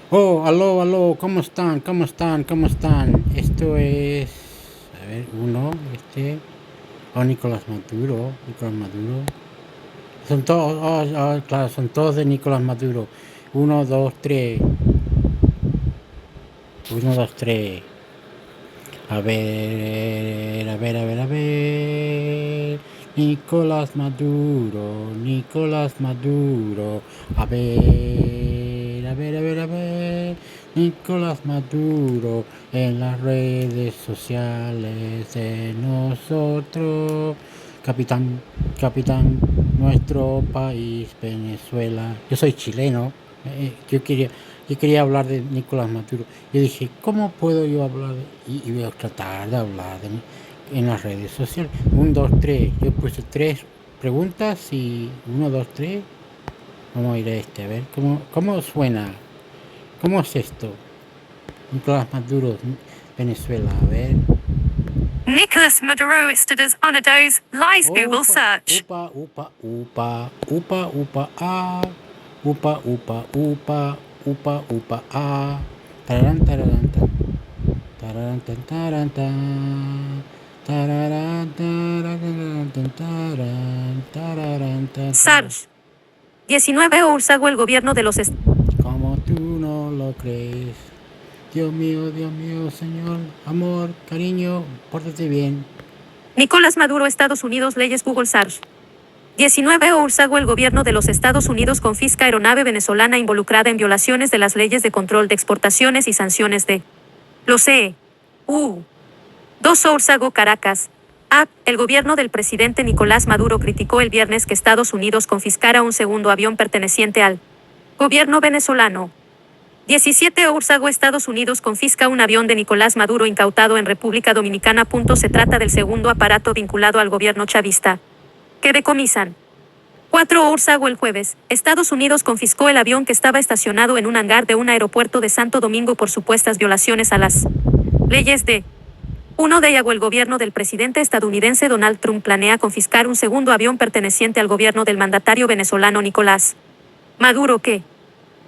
Oh, aló, aló, ¿cómo están? ¿Cómo están? ¿Cómo están? Esto es, a ver, oh, Nicolás Maduro, Nicolás Maduro. Son todos, claro, son todos de Nicolás Maduro. Uno, dos, tres. Uno, dos, tres. A ver, a ver, a ver, a ver. Nicolás Maduro, Nicolás Maduro. A ver, a ver, a ver, a ver. Nicolás Maduro en las redes sociales de nosotros. Capitán, capitán, nuestro país, Venezuela. Yo soy chileno. Yo quería hablar de Nicolás Maduro. Yo dije, ¿cómo puedo yo hablar? Y voy a tratar de hablar en las redes sociales. Un, dos, tres. Yo puse tres preguntas y uno, dos, tres. Vamos a ir a a ver cómo suena. ¿Cómo es esto? Nicolás Maduro, Venezuela, a ver. Nicolas Maduro Estados Unidos, lies Google Upa, search. upa, upa, upa, upa, upa, upa, upa, upa, upa, upa, tararán, tararán, tan, tararán, tan, tararán, tan, tararán, tararán, tan, tararán, tararán, tan, tararán. Search. 19 Ursago el gobierno de los Como tú no lo crees. Dios mío, Señor, amor, cariño, pórtate bien. Nicolás Maduro Estados Unidos leyes Google search. 19 Ursago el gobierno de los Estados Unidos confisca aeronave venezolana involucrada en violaciones de las leyes de control de exportaciones y sanciones de los EU. 2 Ursago Caracas. El gobierno del presidente Nicolás Maduro criticó el viernes que Estados Unidos confiscara un segundo avión perteneciente al gobierno venezolano. 17 Ursago Estados Unidos confisca un avión de Nicolás Maduro incautado en República Dominicana. Se trata del segundo aparato vinculado al gobierno chavista que decomisan. 4 Ursago el jueves, Estados Unidos confiscó el avión que estaba estacionado en un hangar de un aeropuerto de Santo Domingo por supuestas violaciones a las leyes de 1 de el gobierno del presidente estadounidense Donald Trump planea confiscar un segundo avión perteneciente al gobierno del mandatario venezolano Nicolás Maduro que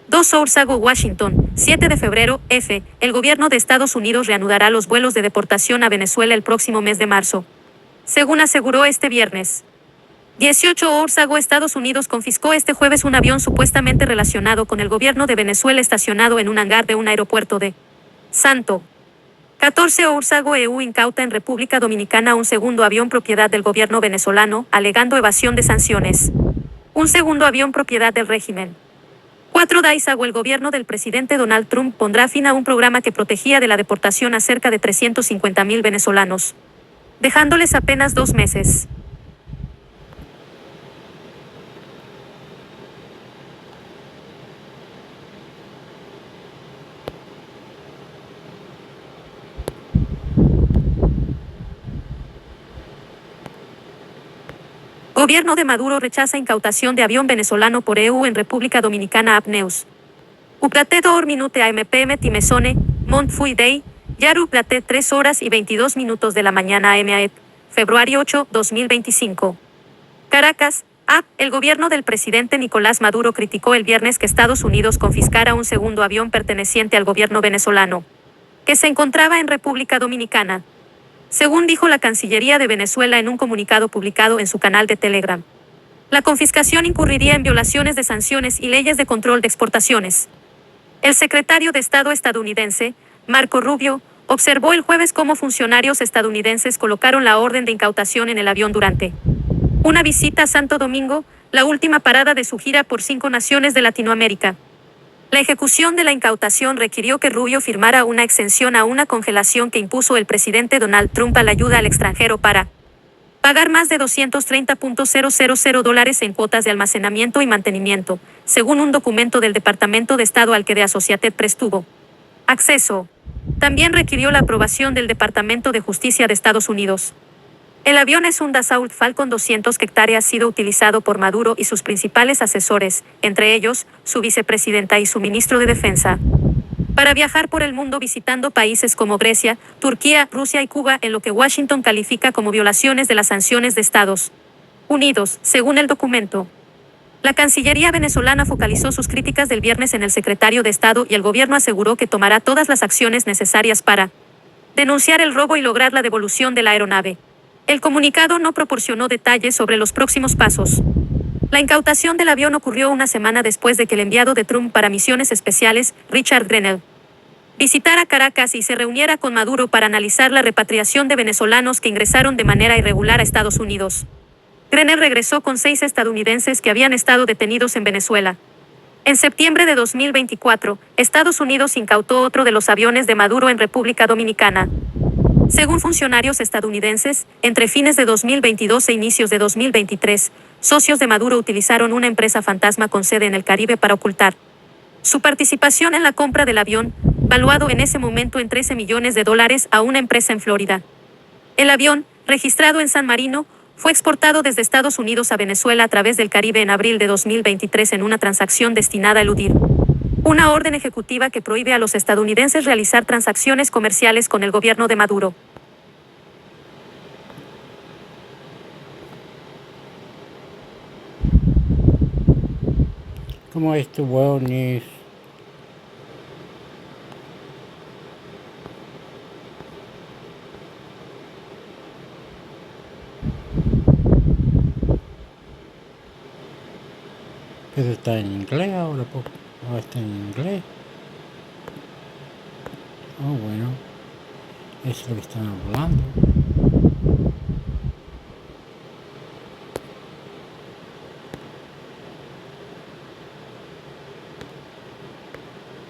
2 Ursago Washington, 7 de febrero, el gobierno de Estados Unidos reanudará los vuelos de deportación a Venezuela el próximo mes de marzo. Según aseguró este viernes. 18 Ursago Estados Unidos confiscó este jueves un avión supuestamente relacionado con el gobierno de Venezuela estacionado en un hangar de un aeropuerto de Santo. 14 Ursago EU incauta en República Dominicana un segundo avión propiedad del gobierno venezolano, alegando evasión de sanciones. Un segundo avión propiedad del régimen. 4 Daisago el gobierno del presidente Donald Trump pondrá fin a un programa que protegía de la deportación a cerca de 350,000 venezolanos, dejándoles apenas 2 meses. Gobierno de Maduro rechaza incautación de avión venezolano por EU en República Dominicana. Apneus. Uplate 2 minute AMPM Timesone, Mont Fui Day, Yaru Plate 3 horas y 22 minutos de la mañana AMAEP, Februario 8, 2025. Caracas. El gobierno del presidente Nicolás Maduro criticó el viernes que Estados Unidos confiscara un segundo avión perteneciente al gobierno venezolano, que se encontraba en República Dominicana. Según dijo la Cancillería de Venezuela en un comunicado publicado en su canal de Telegram. La confiscación incurriría en violaciones de sanciones y leyes de control de exportaciones. El secretario de Estado estadounidense, Marco Rubio, observó el jueves cómo funcionarios estadounidenses colocaron la orden de incautación en el avión durante una visita a Santo Domingo, la última parada de su gira por 5 naciones de Latinoamérica. La ejecución de la incautación requirió que Rubio firmara una exención a una congelación que impuso el presidente Donald Trump a la ayuda al extranjero para pagar más de $230,000 en cuotas de almacenamiento y mantenimiento, según un documento del Departamento de Estado al que The Associated Press tuvo acceso. También requirió la aprobación del Departamento de Justicia de Estados Unidos. El avión es un Dassault Falcon 200 que ha sido utilizado por Maduro y sus principales asesores, entre ellos, su vicepresidenta y su ministro de Defensa, para viajar por el mundo visitando países como Grecia, Turquía, Rusia y Cuba en lo que Washington califica como violaciones de las sanciones de Estados Unidos, según el documento. La Cancillería venezolana focalizó sus críticas del viernes en el secretario de Estado y el gobierno aseguró que tomará todas las acciones necesarias para denunciar el robo y lograr la devolución de la aeronave. El comunicado no proporcionó detalles sobre los próximos pasos. La incautación del avión ocurrió una semana después de que el enviado de Trump para misiones especiales, Richard Grenell, visitara Caracas y se reuniera con Maduro para analizar la repatriación de venezolanos que ingresaron de manera irregular a Estados Unidos. Grenell regresó con 6 estadounidenses que habían estado detenidos en Venezuela. En septiembre de 2024, Estados Unidos incautó otro de los aviones de Maduro en República Dominicana. Según funcionarios estadounidenses, entre fines de 2022 e inicios de 2023, socios de Maduro utilizaron una empresa fantasma con sede en el Caribe para ocultar su participación en la compra del avión, valuado en ese momento en $13 millones, a una empresa en Florida. El avión, registrado en San Marino, fue exportado desde Estados Unidos a Venezuela a través del Caribe en abril de 2023 en una transacción destinada a eludir una orden ejecutiva que prohíbe a los estadounidenses realizar transacciones comerciales con el gobierno de Maduro. ¿Cómo es tu wellness? Eso está en inglés ahora, pues. Ahora está en inglés. Oh, bueno. Eso es lo que están hablando.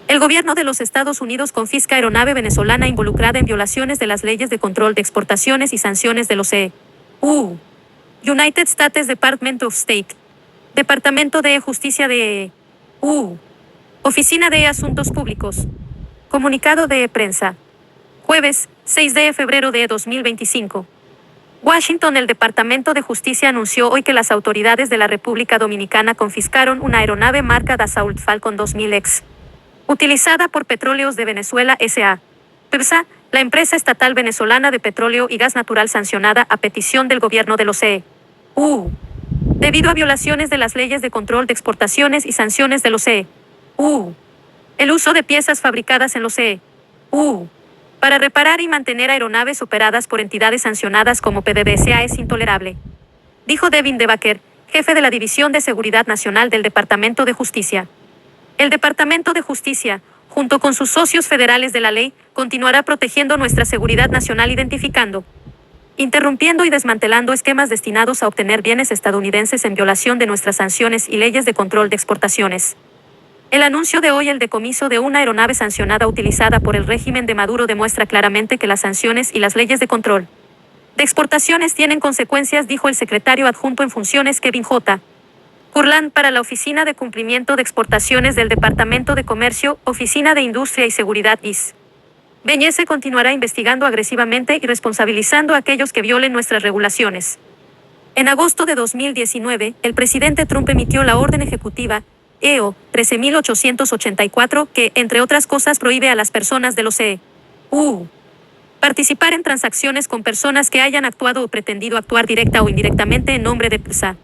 El gobierno de los Estados Unidos confisca aeronave venezolana involucrada en violaciones de las leyes de control de exportaciones y sanciones de los EU. United States Department of State. Departamento de Justicia de EU. Oficina de Asuntos Públicos. Comunicado de prensa. Jueves, 6 de febrero de 2025. Washington. El Departamento de Justicia anunció hoy que las autoridades de la República Dominicana confiscaron una aeronave marca Dassault Falcon 2000X. Utilizada por Petróleos de Venezuela S.A. PEVSA, la empresa estatal venezolana de petróleo y gas natural sancionada a petición del gobierno de los EU. Debido a violaciones de las leyes de control de exportaciones y sanciones de los EU. El uso de piezas fabricadas en los EU. Para reparar y mantener aeronaves operadas por entidades sancionadas como PDVSA es intolerable. Dijo Devin Debacker, jefe de la División de Seguridad Nacional del Departamento de Justicia. El Departamento de Justicia, junto con sus socios federales de la ley, continuará protegiendo nuestra seguridad nacional identificando, interrumpiendo y desmantelando esquemas destinados a obtener bienes estadounidenses en violación de nuestras sanciones y leyes de control de exportaciones. El anuncio de hoy, el decomiso de una aeronave sancionada utilizada por el régimen de Maduro, demuestra claramente que las sanciones y las leyes de control de exportaciones tienen consecuencias, dijo el secretario adjunto en funciones Kevin J. Kurland para la Oficina de Cumplimiento de Exportaciones del Departamento de Comercio, Oficina de Industria y Seguridad IS. Beñese continuará investigando agresivamente y responsabilizando a aquellos que violen nuestras regulaciones. En agosto de 2019, el presidente Trump emitió la orden ejecutiva EO 13.884 que, entre otras cosas, prohíbe a las personas de los EU participar en transacciones con personas que hayan actuado o pretendido actuar directa o indirectamente en nombre de PSA.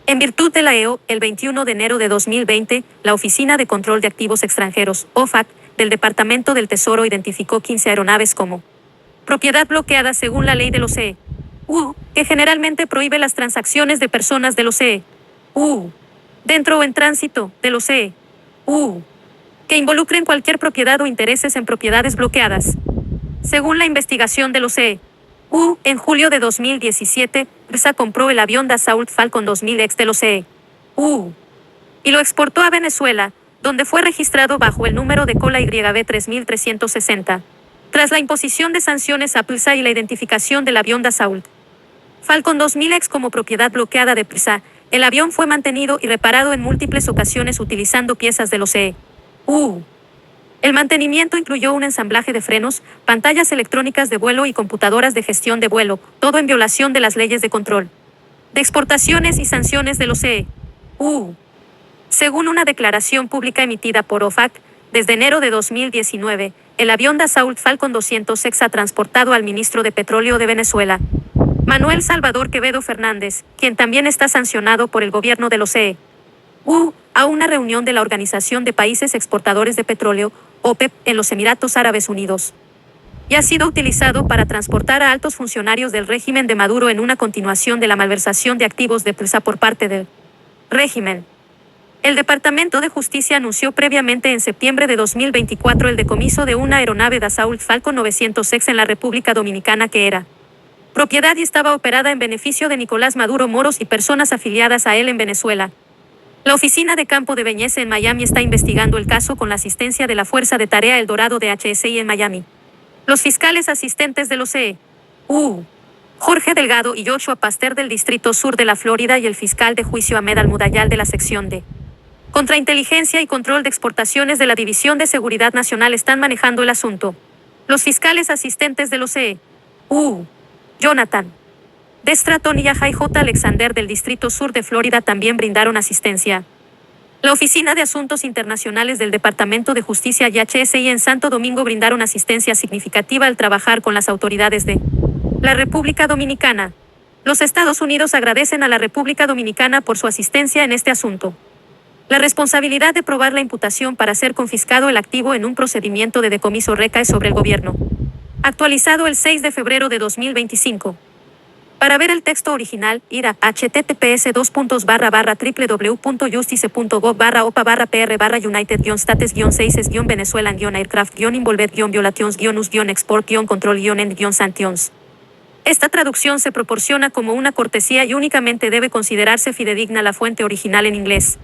En virtud de la EO, el 21 de enero de 2020, la Oficina de Control de Activos Extranjeros, OFAC, del Departamento del Tesoro identificó 15 aeronaves como propiedad bloqueada según la ley de los EU, que generalmente prohíbe las transacciones de personas de los EU, dentro o en tránsito de los EU, que involucren cualquier propiedad o intereses en propiedades bloqueadas. Según la investigación de los EU, en julio de 2017, PSA compró el avión Dassault Falcon 2000X de los EU y lo exportó a Venezuela, donde fue registrado bajo el número de cola YB 3360. Tras la imposición de sanciones a PSA y la identificación del avión Dassault Falcon 2000X como propiedad bloqueada de PSA, el avión fue mantenido y reparado en múltiples ocasiones utilizando piezas de los EU. El mantenimiento incluyó un ensamblaje de frenos, pantallas electrónicas de vuelo y computadoras de gestión de vuelo, todo en violación de las leyes de control de exportaciones y sanciones de los EU. Según una declaración pública emitida por OFAC, desde enero de 2019, el avión Dassault Falcon 200X ha transportado al ministro de Petróleo de Venezuela, Manuel Salvador Quevedo Fernández, quien también está sancionado por el gobierno de los EU. a una reunión de la Organización de Países Exportadores de Petróleo, OPEP, en los Emiratos Árabes Unidos. Y ha sido utilizado para transportar a altos funcionarios del régimen de Maduro en una continuación de la malversación de activos de PRISA por parte del régimen. El Departamento de Justicia anunció previamente en septiembre de 2024 el decomiso de una aeronave Dassault Falcon 900X en la República Dominicana que era propiedad y estaba operada en beneficio de Nicolás Maduro Moros y personas afiliadas a él en Venezuela. La oficina de campo de Beñece en Miami está investigando el caso con la asistencia de la Fuerza de Tarea El Dorado de HSI en Miami. Los fiscales asistentes de los Jorge Delgado y Joshua Pasteur del Distrito Sur de la Florida y el fiscal de juicio Ahmed Al-Mudayal de la sección de Contrainteligencia y Control de Exportaciones de la División de Seguridad Nacional están manejando el asunto. Los fiscales asistentes de los Jonathan de Stratton y Yahya J. Alexander del Distrito Sur de Florida también brindaron asistencia. La Oficina de Asuntos Internacionales del Departamento de Justicia y HSI en Santo Domingo brindaron asistencia significativa al trabajar con las autoridades de la República Dominicana. Los Estados Unidos agradecen a la República Dominicana por su asistencia en este asunto. La responsabilidad de probar la imputación para ser confiscado el activo en un procedimiento de decomiso recae sobre el gobierno. Actualizado el 6 de febrero de 2025. Para ver el texto original, ir a https://www.justice.gov/opa/pr/united-states-venezuelan-aircraft-involved-violations-control-end-santions. Esta traducción se proporciona como una cortesía y únicamente debe considerarse fidedigna la fuente original en inglés.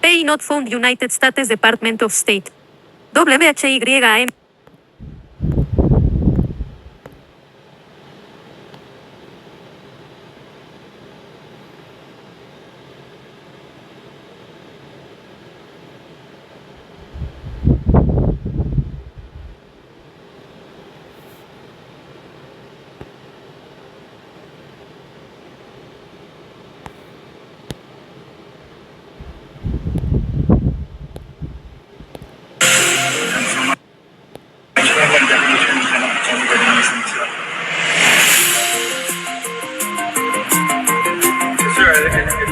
Pay not found United States Department of State. WHYM.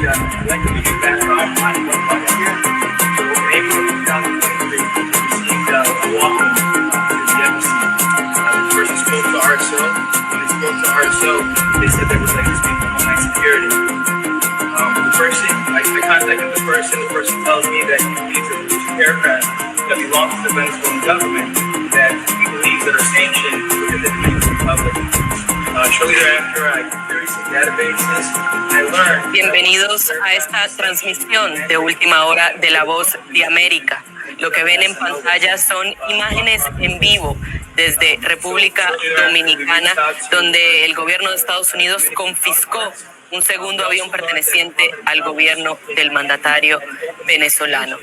I'd like to give you background on what brought us here. So in April of 2023, we received a welcome to the embassy. The person spoke to RSO. When they spoke to RSO, they said they would like to speak to Homeland Security. The person, I contacted the person tells me that he believes that the two aircraft that belong to the Venezuelan government that he believes that are sanctioned within the Dominican Republic. Shortly thereafter, I queried some databases. I learned. Bienvenidos a esta transmisión de última hora de La Voz de América. Lo que ven en pantalla son imágenes en vivo desde República Dominicana, donde el gobierno de Estados Unidos confiscó un segundo avión perteneciente al gobierno del mandatario venezolano.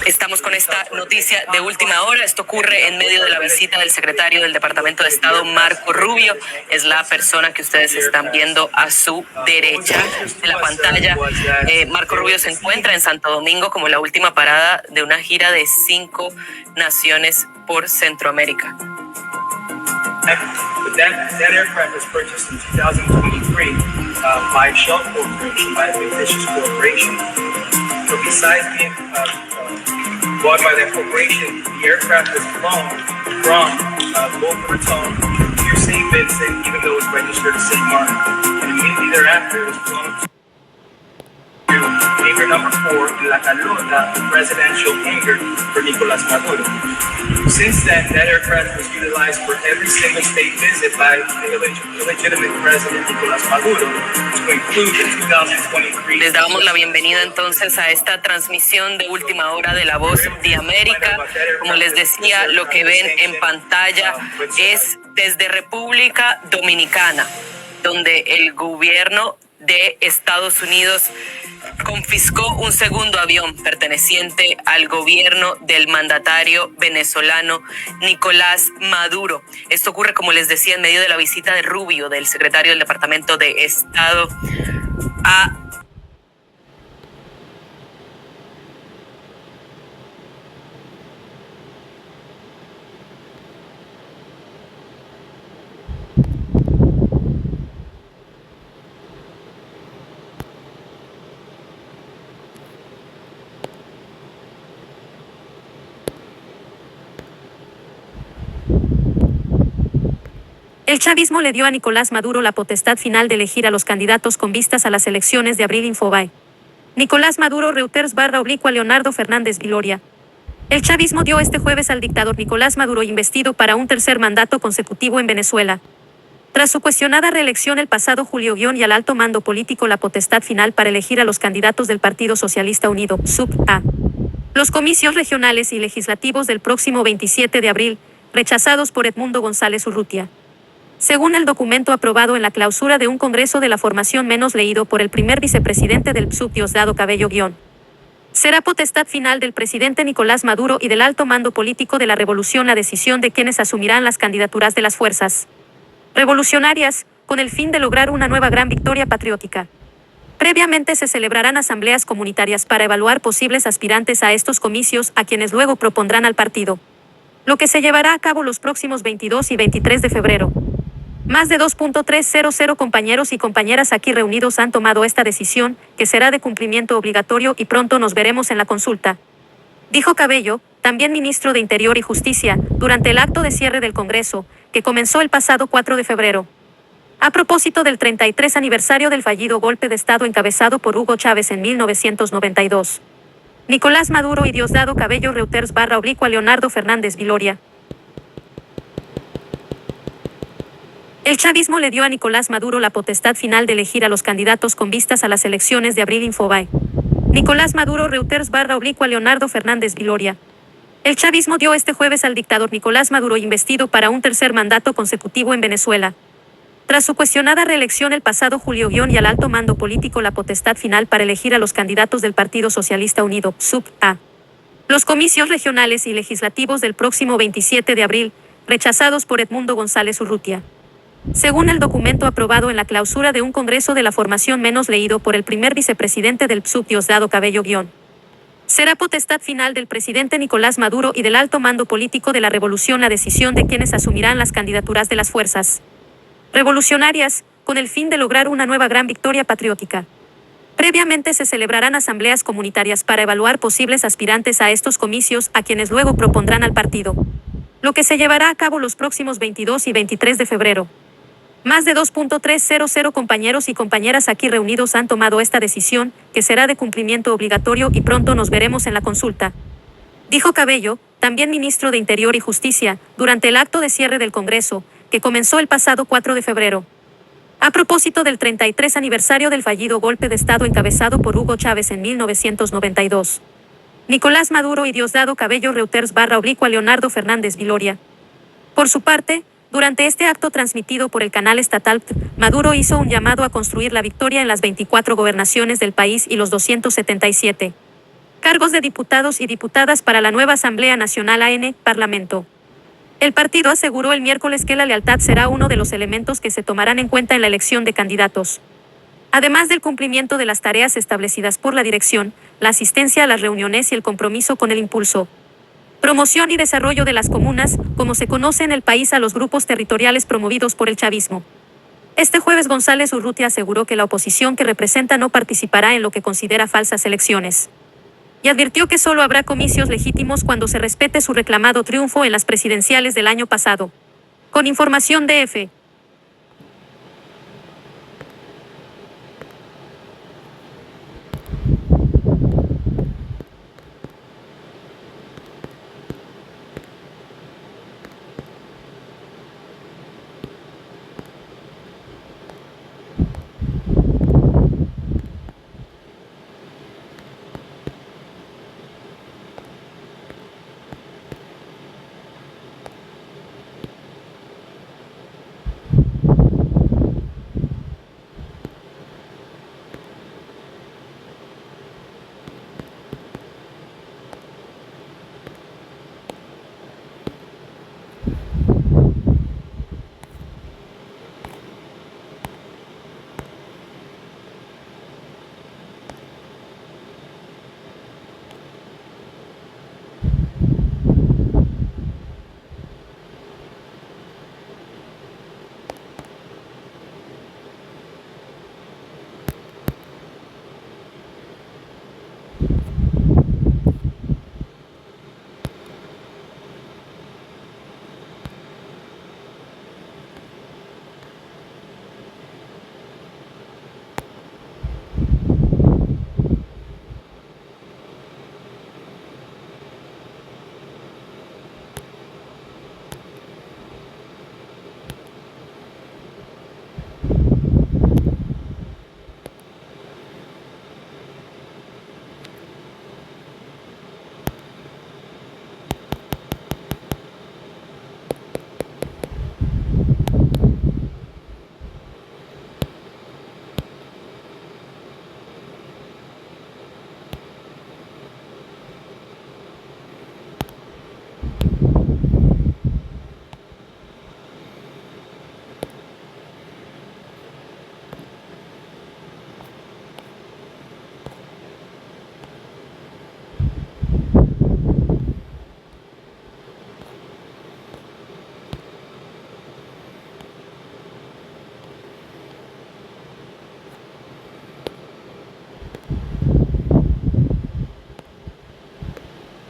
Estamos con esta noticia de última hora. Esto ocurre en medio de la visita del secretario del Departamento de Estado, Marco Rubio. Es la persona que ustedes están viendo a su derecha de la pantalla. Marco Rubio se encuentra en Santo Domingo como la última parada de una gira de 5 naciones por Centroamérica. That aircraft was purchased in 2023 by Shell Corporation, by a fictitious corporation. So besides being bought by that corporation, the aircraft was flown from Boca Raton to St. Vincent, even though it's registered as St. Martin. And immediately thereafter, it was flown to hangar number 4 in La Carlota, the presidential hangar for Nicolas Maduro. Since then, that aircraft was utilized for every single state visit by the illegitimate president Nicolas Maduro, to include the 2023. Les damos la bienvenida entonces a esta transmisión de última hora de La Voz de América. Como les decía, lo que ven en pantalla es desde República Dominicana, donde el gobierno de Estados Unidos confiscó un segundo avión perteneciente al gobierno del mandatario venezolano Nicolás Maduro. Esto ocurre, como les decía, en medio de la visita de Rubio, del secretario del Departamento de Estado, a El chavismo le dio a Nicolás Maduro la potestad final de elegir a los candidatos con vistas a las elecciones de abril. Infobae. Nicolás Maduro, Reuters/Leonardo Fernández Viloria. El chavismo dio este jueves al dictador Nicolás Maduro investido para un tercer mandato consecutivo en Venezuela. Tras su cuestionada reelección el pasado julio, y al alto mando político la potestad final para elegir a los candidatos del Partido Socialista Unido, PSUV, los comicios regionales y legislativos del próximo 27 de abril, rechazados por Edmundo González Urrutia. Según el documento aprobado en la clausura de un congreso de la formación menos leído por el primer vicepresidente del PSUV, Diosdado Cabello, será potestad final del presidente Nicolás Maduro y del alto mando político de la revolución la decisión de quienes asumirán las candidaturas de las fuerzas revolucionarias, con el fin de lograr una nueva gran victoria patriótica. Previamente se celebrarán asambleas comunitarias para evaluar posibles aspirantes a estos comicios, a quienes luego propondrán al partido, lo que se llevará a cabo los próximos 22 y 23 de febrero. Más de 2.300 compañeros y compañeras aquí reunidos han tomado esta decisión, que será de cumplimiento obligatorio, y pronto nos veremos en la consulta, dijo Cabello, también ministro de Interior y Justicia, durante el acto de cierre del Congreso, que comenzó el pasado 4 de febrero. A propósito del 33 aniversario del fallido golpe de Estado encabezado por Hugo Chávez en 1992. Nicolás Maduro y Diosdado Cabello, Reuters/Leonardo Fernández Viloria. El chavismo le dio a Nicolás Maduro la potestad final de elegir a los candidatos con vistas a las elecciones de abril. Infobae. Nicolás Maduro, Reuters/Leonardo Fernández Viloria. El chavismo dio este jueves al dictador Nicolás Maduro investido para un tercer mandato consecutivo en Venezuela. Tras su cuestionada reelección el pasado julio, y al alto mando político la potestad final para elegir a los candidatos del Partido Socialista Unido, PSUV, los comicios regionales y legislativos del próximo 27 de abril, rechazados por Edmundo González Urrutia. Según el documento aprobado en la clausura de un congreso de la formación menos leído por el primer vicepresidente del PSUV, Diosdado Cabello, será potestad final del presidente Nicolás Maduro y del alto mando político de la revolución la decisión de quienes asumirán las candidaturas de las fuerzas revolucionarias, con el fin de lograr una nueva gran victoria patriótica. Previamente se celebrarán asambleas comunitarias para evaluar posibles aspirantes a estos comicios, a quienes luego propondrán al partido, lo que se llevará a cabo los próximos 22 y 23 de febrero. Más de 2.300 compañeros y compañeras aquí reunidos han tomado esta decisión, que será de cumplimiento obligatorio, y pronto nos veremos en la consulta, dijo Cabello, también ministro de Interior y Justicia, durante el acto de cierre del Congreso, que comenzó el pasado 4 de febrero. A propósito del 33 aniversario del fallido golpe de Estado encabezado por Hugo Chávez en 1992. Nicolás Maduro y Diosdado Cabello, Reuters/Leonardo Fernández Viloria. Por su parte, durante este acto transmitido por el canal estatal, Maduro hizo un llamado a construir la victoria en las 24 gobernaciones del país y los 277 cargos de diputados y diputadas para la nueva Asamblea Nacional Parlamento. El partido aseguró el miércoles que la lealtad será uno de los elementos que se tomarán en cuenta en la elección de candidatos. Además del cumplimiento de las tareas establecidas por la dirección, la asistencia a las reuniones y el compromiso con el impulso, promoción y desarrollo de las comunas, como se conoce en el país a los grupos territoriales promovidos por el chavismo. Este jueves González Urrutia aseguró que la oposición que representa no participará en lo que considera falsas elecciones. y advirtió que solo habrá comicios legítimos cuando se respete su reclamado triunfo en las presidenciales del año pasado. Con información de F.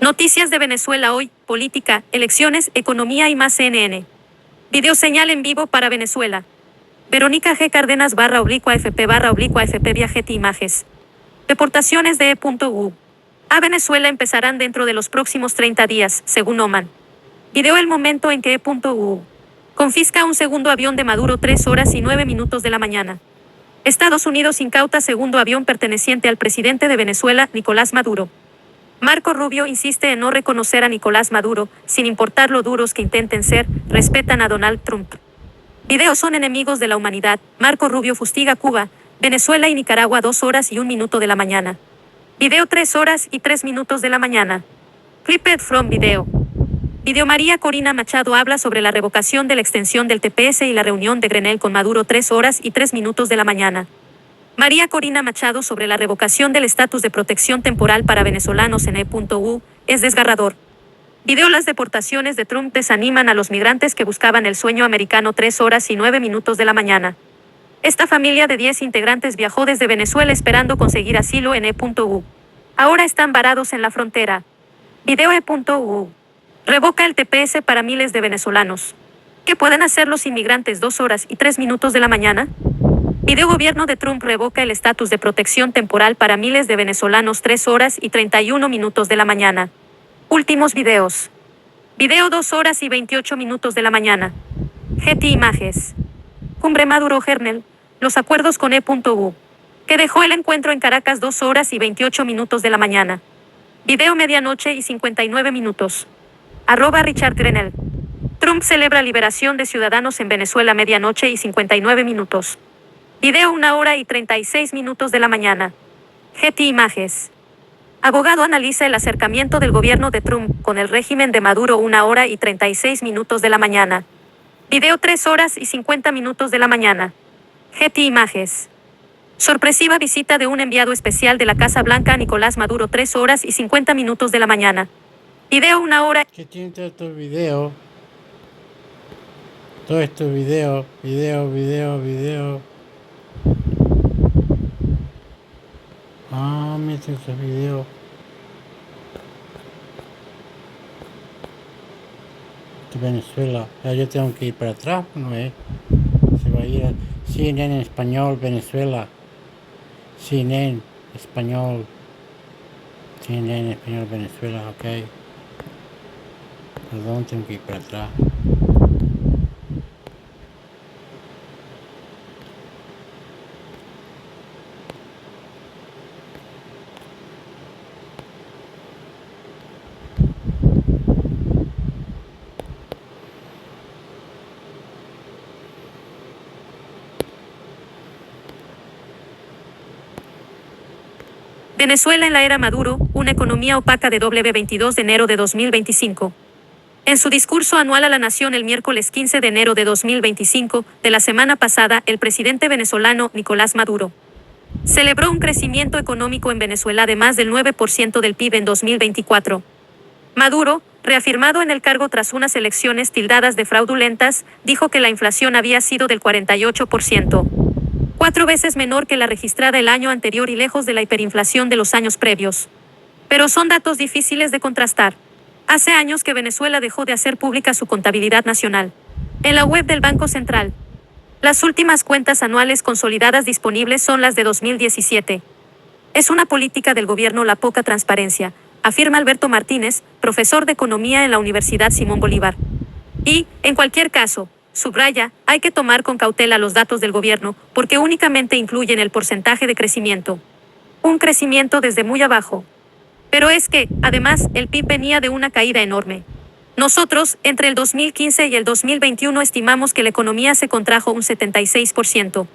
Noticias de Venezuela hoy, política, elecciones, economía y más CNN. Videoseñal en vivo para Venezuela. Verónica G. Cárdenas /FP Viajete Images. Deportaciones de E.U. A Venezuela empezarán dentro de los próximos 30 días, según Oman. Video el momento en que E.U. confisca un segundo avión de Maduro 3 horas y 9 minutos de la mañana. Estados Unidos incauta segundo avión perteneciente al presidente de Venezuela, Nicolás Maduro. Marco Rubio insiste en no reconocer a Nicolás Maduro, sin importar lo duros que intenten ser, respetan a Donald Trump. Videos son enemigos de la humanidad. Marco Rubio fustiga Cuba, Venezuela y Nicaragua 2 horas y 1 minuto de la mañana. Video 3 horas y 3 minutos de la mañana. Clipped from video. Video María Corina Machado habla sobre la revocación de la extensión del TPS y la reunión de Grenell con Maduro 3 horas y 3 minutos de la mañana. María Corina Machado sobre la revocación del estatus de protección temporal para venezolanos en E.U. es desgarrador. Video Las deportaciones de Trump desaniman a los migrantes que buscaban el sueño americano 3 horas y 9 minutos de la mañana. Esta familia de 10 integrantes viajó desde Venezuela esperando conseguir asilo en E.U. Ahora están varados en la frontera. Video E.U. Revoca el TPS para miles de venezolanos. ¿Qué pueden hacer los inmigrantes 2 horas y 3 minutos de la mañana? Video Gobierno de Trump revoca el estatus de protección temporal para miles de venezolanos 3 horas y 31 minutos de la mañana. Últimos videos. Video 2 horas y 28 minutos de la mañana. Getty Images. Cumbre Maduro-Grenell. Los acuerdos con E.U. que dejó el encuentro en Caracas 2 horas y 28 minutos de la mañana. Video medianoche y 59 minutos. @Richard Grenell. Trump celebra liberación de ciudadanos en Venezuela medianoche y 59 minutos. Video 1 hora y 36 minutos de la mañana. Getty Images. Abogado analiza el acercamiento del gobierno de Trump con el régimen de Maduro 1 hora y 36 minutos de la mañana. Video 3 horas y 50 minutos de la mañana. Getty Images. Sorpresiva visita de un enviado especial de la Casa Blanca a Nicolás Maduro 3 horas y 50 minutos de la mañana. Video 1 hora. ¿Qué tiene todo estos videos? Todo estos videos, video. Ah, mira esos videos. de Venezuela. Ya yo tengo que ir para atrás, ¿no es? Se va a ir a CNN en español, Venezuela. CNN español. CNN en español, Venezuela, ok. Perdón, tengo que ir para atrás. Venezuela en la era Maduro, una economía opaca de W22 de enero de 2025. En su discurso anual a la nación el miércoles 15 de enero de 2025, de la semana pasada, el presidente venezolano Nicolás Maduro celebró un crecimiento económico en Venezuela de más del 9% del PIB en 2024. Maduro, reafirmado en el cargo tras unas elecciones tildadas de fraudulentas, dijo que la inflación había sido del 48%. 4 veces menor que la registrada el año anterior y lejos de la hiperinflación de los años previos. Pero son datos difíciles de contrastar. Hace años que Venezuela dejó de hacer pública su contabilidad nacional. En la web del Banco Central, las últimas cuentas anuales consolidadas disponibles son las de 2017. Es una política del gobierno la poca transparencia, afirma Alberto Martínez, profesor de economía en la Universidad Simón Bolívar. Y, en cualquier caso, subraya, hay que tomar con cautela los datos del gobierno, porque únicamente incluyen el porcentaje de crecimiento. Un crecimiento desde muy abajo. Pero es que, además, el PIB venía de una caída enorme. Nosotros, entre el 2015 y el 2021 estimamos que la economía se contrajo un 76%.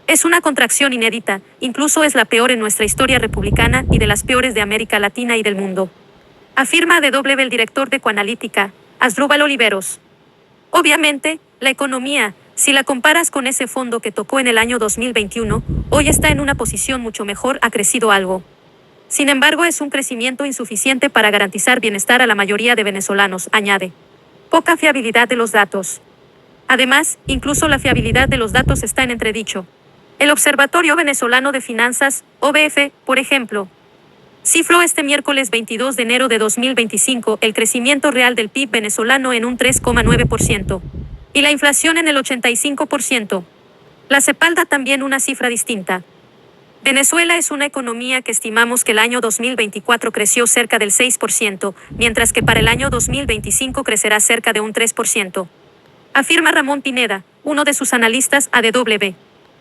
Es una contracción inédita, incluso es la peor en nuestra historia republicana y de las peores de América Latina y del mundo. Afirma DW el director de Coanalítica, Asdrúbal Oliveros. Obviamente, la economía, si la comparas con ese fondo que tocó en el año 2021, hoy está en una posición mucho mejor, ha crecido algo. Sin embargo, es un crecimiento insuficiente para garantizar bienestar a la mayoría de venezolanos, añade. Poca fiabilidad de los datos. Además, incluso la fiabilidad de los datos está en entredicho. El Observatorio Venezolano de Finanzas, OVF, por ejemplo, cifró este miércoles 22 de enero de 2025 el crecimiento real del PIB venezolano en un 3,9% y la inflación en el 85%. La CEPAL también una cifra distinta. Venezuela es una economía que estimamos que el año 2024 creció cerca del 6%, mientras que para el año 2025 crecerá cerca de un 3%. Afirma Ramón Pineda, uno de sus analistas a DW.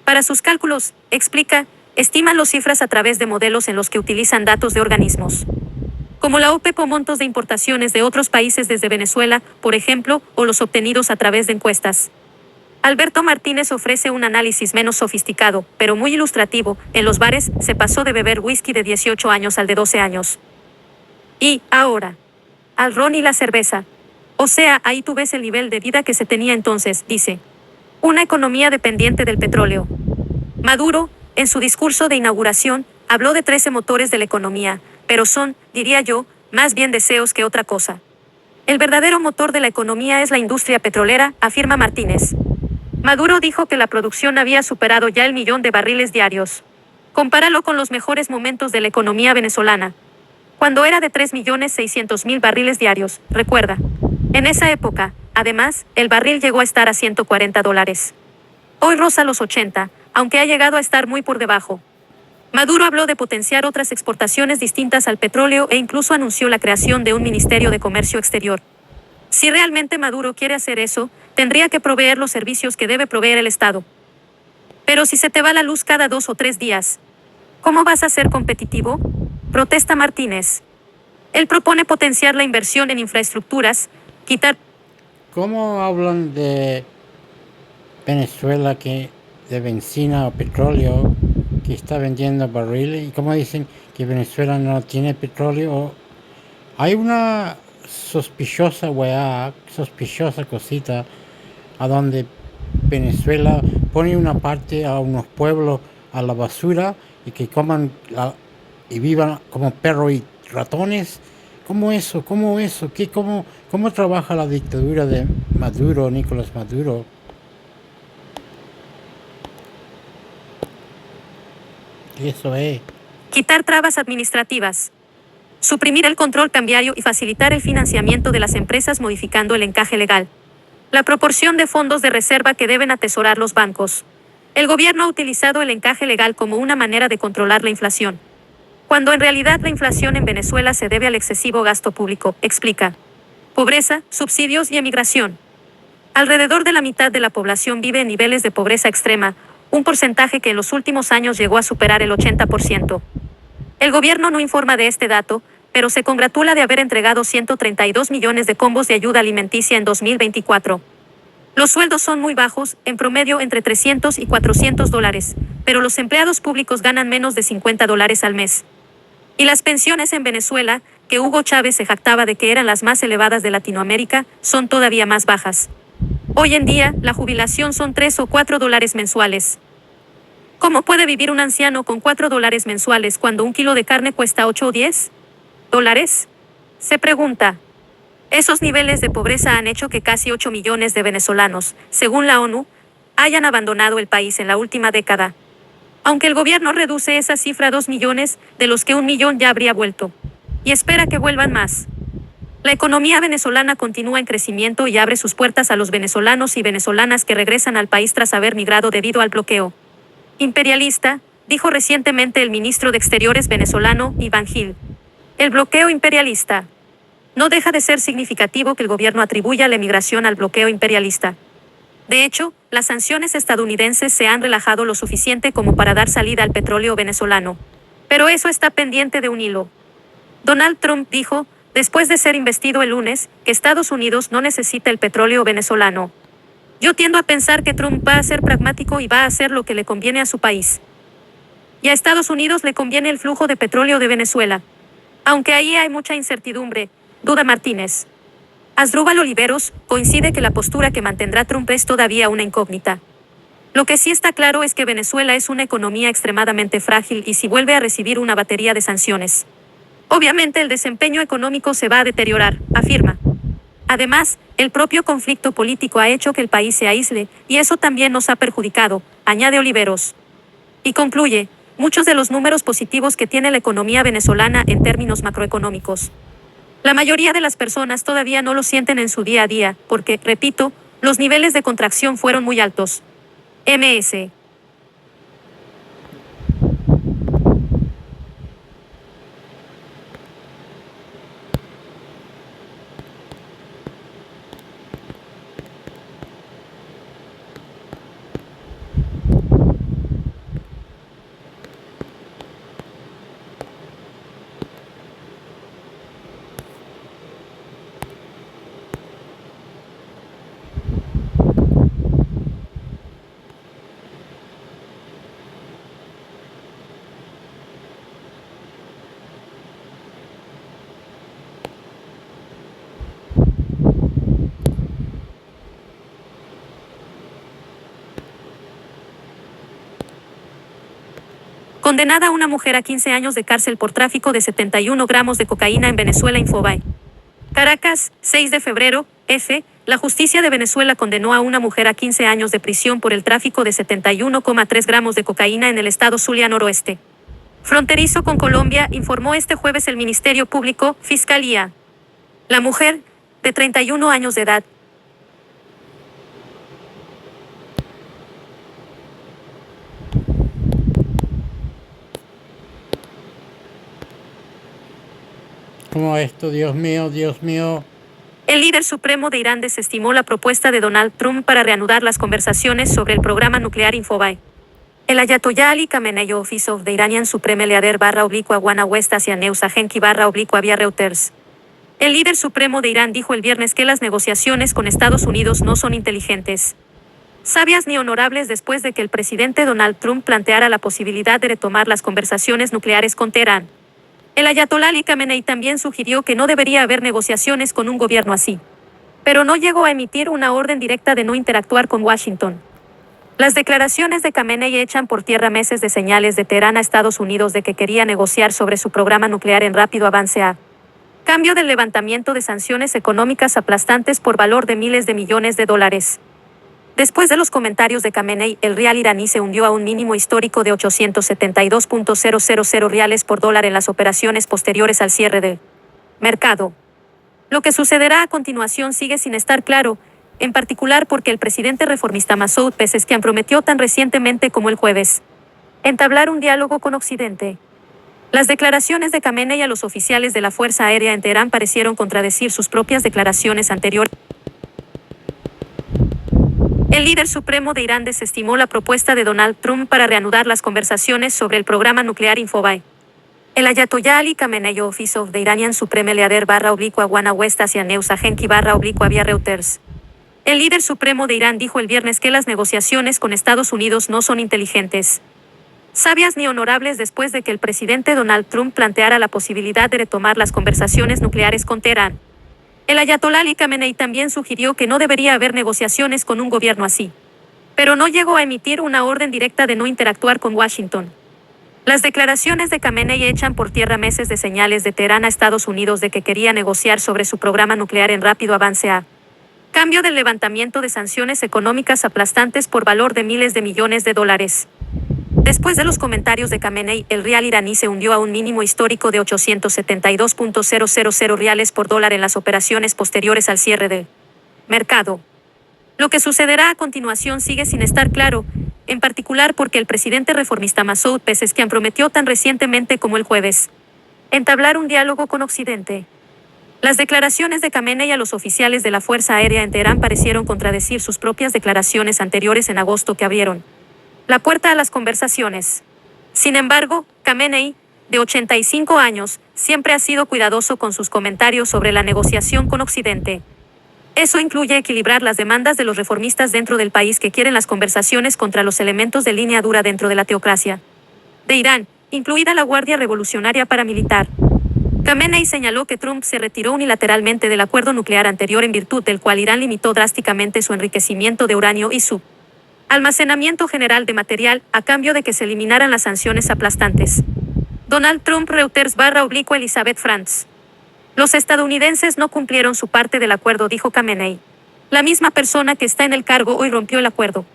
Para sus cálculos, explica, estiman las cifras a través de modelos en los que utilizan datos de organismos como la OPEP o montos de importaciones de otros países desde Venezuela, por ejemplo, o los obtenidos a través de encuestas. Alberto Martínez ofrece un análisis menos sofisticado, pero muy ilustrativo. En los bares se pasó de beber whisky de 18 años al de 12 años. Y, ahora, al ron y la cerveza. O sea, ahí tú ves el nivel de vida que se tenía entonces, dice. Una economía dependiente del petróleo. Maduro, en su discurso de inauguración, habló de 13 motores de la economía, pero son, diría yo, más bien deseos que otra cosa. El verdadero motor de la economía es la industria petrolera, afirma Martínez. Maduro dijo que la producción había superado ya el 1.000.000 de barriles diarios. Compáralo con los mejores momentos de la economía venezolana, cuando era de 3.600.000 barriles diarios, recuerda. En esa época, además, el barril llegó a estar a $140. Hoy roza los 80, aunque ha llegado a estar muy por debajo. Maduro habló de potenciar otras exportaciones distintas al petróleo e incluso anunció la creación de un Ministerio de Comercio Exterior. Si realmente Maduro quiere hacer eso, tendría que proveer los servicios que debe proveer el Estado. Pero si se te va la luz cada 2 o 3 días, ¿cómo vas a ser competitivo? Protesta Martínez. Él propone potenciar la inversión en infraestructuras, quitar... ¿Cómo hablan de Venezuela que de benzina o petróleo que está vendiendo barriles? ¿Y cómo dicen que Venezuela no tiene petróleo? Hay una sospechosa sospechosa cosita a donde Venezuela pone una parte a unos pueblos a la basura y que coman y vivan como perros y ratones. ¿Cómo eso? ¿Cómo trabaja la dictadura de Maduro, Nicolás Maduro? Eso es. Quitar trabas administrativas. suprimir el control cambiario y facilitar el financiamiento de las empresas modificando el encaje legal. La proporción de fondos de reserva que deben atesorar los bancos. El gobierno ha utilizado el encaje legal como una manera de controlar la inflación, cuando en realidad la inflación en Venezuela se debe al excesivo gasto público, explica. Pobreza, subsidios y emigración. Alrededor de la mitad de la población vive en niveles de pobreza extrema, un porcentaje que en los últimos años llegó a superar el 80%. El gobierno no informa de este dato, pero se congratula de haber entregado 132 millones de combos de ayuda alimenticia en 2024. Los sueldos son muy bajos, en promedio entre $300 y $400, pero los empleados públicos ganan menos de $50 al mes. Y las pensiones en Venezuela, que Hugo Chávez se jactaba de que eran las más elevadas de Latinoamérica, son todavía más bajas. Hoy en día, la jubilación son $3 o $4 mensuales. ¿Cómo puede vivir un anciano con $4 mensuales cuando un kilo de carne cuesta 8 o 10 dólares? Se pregunta. Esos niveles de pobreza han hecho que casi 8 millones de venezolanos, según la ONU, hayan abandonado el país en la última década. Aunque el gobierno reduce esa cifra a 2 millones, de los que 1 millón ya habría vuelto. Y espera que vuelvan más. La economía venezolana continúa en crecimiento y abre sus puertas a los venezolanos y venezolanas que regresan al país tras haber migrado debido al bloqueo imperialista, dijo recientemente el ministro de Exteriores venezolano, Iván Gil. El bloqueo imperialista. No deja de ser significativo que el gobierno atribuya la emigración al bloqueo imperialista. De hecho, las sanciones estadounidenses se han relajado lo suficiente como para dar salida al petróleo venezolano. Pero eso está pendiente de un hilo. Donald Trump dijo, después de ser investido el lunes, que Estados Unidos no necesita el petróleo venezolano. Yo tiendo a pensar que Trump va a ser pragmático y va a hacer lo que le conviene a su país. Y a Estados Unidos le conviene el flujo de petróleo de Venezuela. Aunque ahí hay mucha incertidumbre, duda Martínez. Asdrúbal Oliveros coincide que la postura que mantendrá Trump es todavía una incógnita. Lo que sí está claro es que Venezuela es una economía extremadamente frágil y si vuelve a recibir una batería de sanciones, obviamente el desempeño económico se va a deteriorar, afirma. Además, el propio conflicto político ha hecho que el país se aísle, y eso también nos ha perjudicado, añade Oliveros. Y concluye, muchos de los números positivos que tiene la economía venezolana en términos macroeconómicos. La mayoría de las personas todavía no lo sienten en su día a día, porque, repito, los niveles de contracción fueron muy altos. MS. Condenada una mujer a 15 años de cárcel por tráfico de 71 gramos de cocaína en Venezuela. Infobae. Caracas, 6 de febrero, F. La justicia de Venezuela condenó a una mujer a 15 años de prisión por el tráfico de 71,3 gramos de cocaína en el estado Zulia noroeste, fronterizo con Colombia, informó este jueves el Ministerio Público, Fiscalía. La mujer, de 31 años de edad, ¿Cómo esto? Dios mío, Dios mío. el líder supremo de Irán desestimó la propuesta de Donald Trump para reanudar las conversaciones sobre el programa nuclear. Infobae. El Ayatollah Ali Khamenei, Office of the Iranian Supreme Leader /Wana West Asia News Agency /via Reuters. El líder supremo de Irán dijo el viernes que las negociaciones con Estados Unidos no son inteligentes, sabias ni honorables después de que el presidente Donald Trump planteara la posibilidad de retomar las conversaciones nucleares con Teherán. El Ayatollah Ali Khamenei también sugirió que no debería haber negociaciones con un gobierno así, pero no llegó a emitir una orden directa de no interactuar con Washington. Las declaraciones de Khamenei echan por tierra meses de señales de Teherán a Estados Unidos de que quería negociar sobre su programa nuclear en rápido avance a cambio del levantamiento de sanciones económicas aplastantes por valor de miles de millones de dólares. Después de los comentarios de Khamenei, el rial iraní se hundió a un mínimo histórico de 872.000 riales por dólar en las operaciones posteriores al cierre del mercado. Lo que sucederá a continuación sigue sin estar claro, en particular porque el presidente reformista Masoud Pezeshkian prometió tan recientemente como el jueves entablar un diálogo con Occidente. Las declaraciones de Khamenei a los oficiales de la Fuerza Aérea en Teherán parecieron contradecir sus propias declaraciones anteriores. El líder supremo de Irán desestimó la propuesta de Donald Trump para reanudar las conversaciones sobre el programa nuclear Infobay. El Ayatollah Ali Khamenei, Office of the Iranian Supreme Leader /Wana West Asia News Agency /Via Reuters. El líder supremo de Irán dijo el viernes que las negociaciones con Estados Unidos no son inteligentes, sabias ni honorables después de que el presidente Donald Trump planteara la posibilidad de retomar las conversaciones nucleares con Teherán. El Ayatollah Ali Khamenei también sugirió que no debería haber negociaciones con un gobierno así, pero no llegó a emitir una orden directa de no interactuar con Washington. Las declaraciones de Khamenei echan por tierra meses de señales de Teherán a Estados Unidos de que quería negociar sobre su programa nuclear en rápido avance a cambio del levantamiento de sanciones económicas aplastantes por valor de miles de millones de dólares. Después de los comentarios de Khamenei, el rial iraní se hundió a un mínimo histórico de 872.000 riales por dólar en las operaciones posteriores al cierre del mercado. Lo que sucederá a continuación sigue sin estar claro, en particular porque el presidente reformista Masoud Pezeshkian prometió tan recientemente como el jueves entablar un diálogo con Occidente. Las declaraciones de Khamenei a los oficiales de la Fuerza Aérea en Teherán parecieron contradecir sus propias declaraciones anteriores en agosto que abrieron la puerta a las conversaciones. Sin embargo, Khamenei, de 85 años, siempre ha sido cuidadoso con sus comentarios sobre la negociación con Occidente. Eso incluye equilibrar las demandas de los reformistas dentro del país que quieren las conversaciones contra los elementos de línea dura dentro de la teocracia de Irán, incluida la Guardia Revolucionaria Paramilitar. Khamenei señaló que Trump se retiró unilateralmente del acuerdo nuclear anterior en virtud del cual Irán limitó drásticamente su enriquecimiento de uranio y su almacenamiento general de material a cambio de que se eliminaran las sanciones aplastantes. Donald Trump Reuters /Elizabeth Franz. Los estadounidenses no cumplieron su parte del acuerdo, dijo Khamenei. La misma persona que está en el cargo hoy rompió el acuerdo.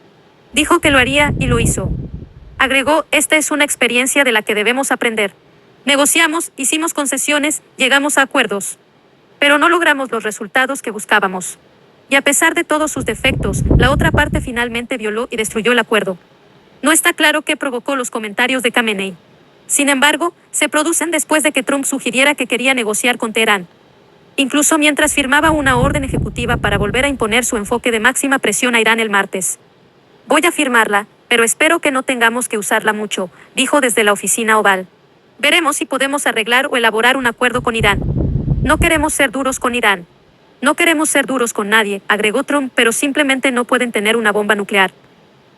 Dijo que lo haría y lo hizo. Agregó, esta es una experiencia de la que debemos aprender. Negociamos, hicimos concesiones, llegamos a acuerdos. Pero no logramos los resultados que buscábamos. Y a pesar de todos sus defectos, la otra parte finalmente violó y destruyó el acuerdo. No está claro qué provocó los comentarios de Khamenei. Sin embargo, se producen después de que Trump sugiriera que quería negociar con Teherán. Incluso mientras firmaba una orden ejecutiva para volver a imponer su enfoque de máxima presión a Irán el martes. Voy a firmarla, pero espero que no tengamos que usarla mucho, dijo desde la oficina oval. Veremos si podemos arreglar o elaborar un acuerdo con Irán. No queremos ser duros con Irán. No queremos ser duros con nadie, agregó Trump, pero simplemente no pueden tener una bomba nuclear.